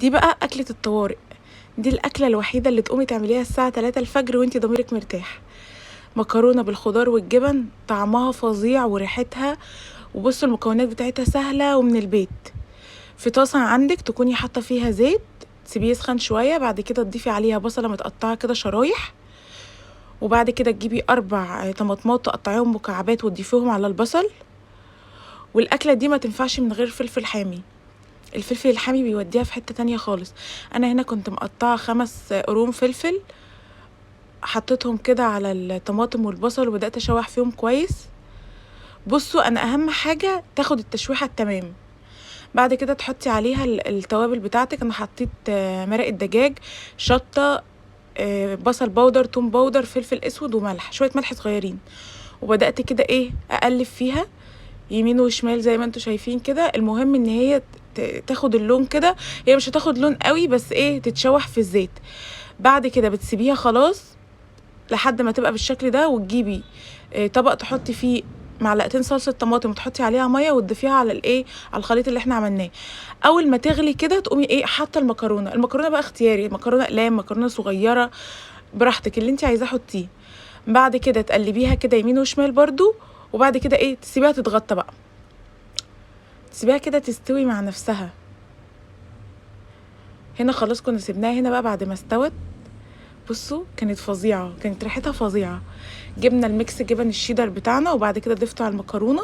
دي بقى اكله الطوارئ. دي الاكله الوحيده اللي تقومي تعمليها الساعه 3 الفجر وانتي ضميرك مرتاح. مكرونه بالخضار والجبن، طعمها فظيع وريحتها. وبصوا المكونات بتاعتها سهله ومن البيت. في طاسه عندك تكوني حاطه فيها زيت، تسيبيه يسخن شويه، بعد كده تضيفي عليها بصله متقطعه كده شرايح، وبعد كده تجيبي 4 طماطمات تقطعيهم مكعبات وتضيفيهم على البصل. والاكله دي ما تنفعش من غير فلفل حامي. الفلفل الحامي بيوديها في حته تانية خالص. انا هنا كنت مقطعه 5 قرون فلفل، حطيتهم كده على الطماطم والبصل وبدات اشوح فيهم كويس. بصوا انا اهم حاجه تاخد التشويحه التمام. بعد كده تحطي عليها التوابل بتاعتك. انا حطيت مرق الدجاج، شطه، بصل بودر، توم بودر، فلفل اسود وملح، شويه ملح صغيرين. وبدات كده اقلب فيها يمين وشمال زي ما انتوا شايفين كده. المهم ان هي تاخد اللون كده. هي مش هتاخد لون قوي بس تتشوح في الزيت. بعد كده بتسيبيها خلاص لحد ما تبقى بالشكل ده، وتجيبي طبق تحطي فيه معلقتين صلصه طماطم وتحطي عليها ميه وتضيفيها على على الخليط اللي احنا عملناه. اول ما تغلي كده تقومي حاطه المكرونه بقى اختياري، مكرونه اقلام، مكرونه صغيره، براحتك اللي انت عايزاه حطيه. بعد كده تقلبيها كده يمين وشمال برضو. وبعد كده تسيبيها تتغطى بقى، تسيبيها كده تستوي مع نفسها. هنا خلاص كنا سيبناها هنا بقى بعد ما استوت. بصوا كانت فظيعه، كانت ريحتها فظيعه. جبنا الميكس جبن الشيدر بتاعنا وبعد كده ضفته على المكرونه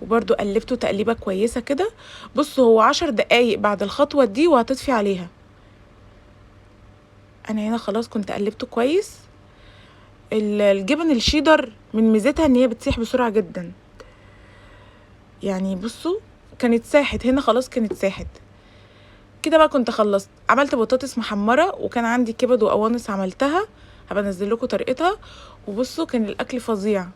وبرده قلبته تقليبه كويسه كده. بصوا هو 10 دقايق بعد الخطوه دي وهتطفي عليها. انا هنا خلاص كنت قلبته كويس. الجبن الشيدر من ميزتها ان هي بتسيح بسرعه جدا. يعني بصوا كانت ساحت هنا خلاص، كانت ساحت كده بقى. كنت خلصت، عملت بطاطس محمره وكان عندي كبد وقوانص عملتها، هبقى انزل لكم طريقتها. وبصوا كان الاكل فظيع.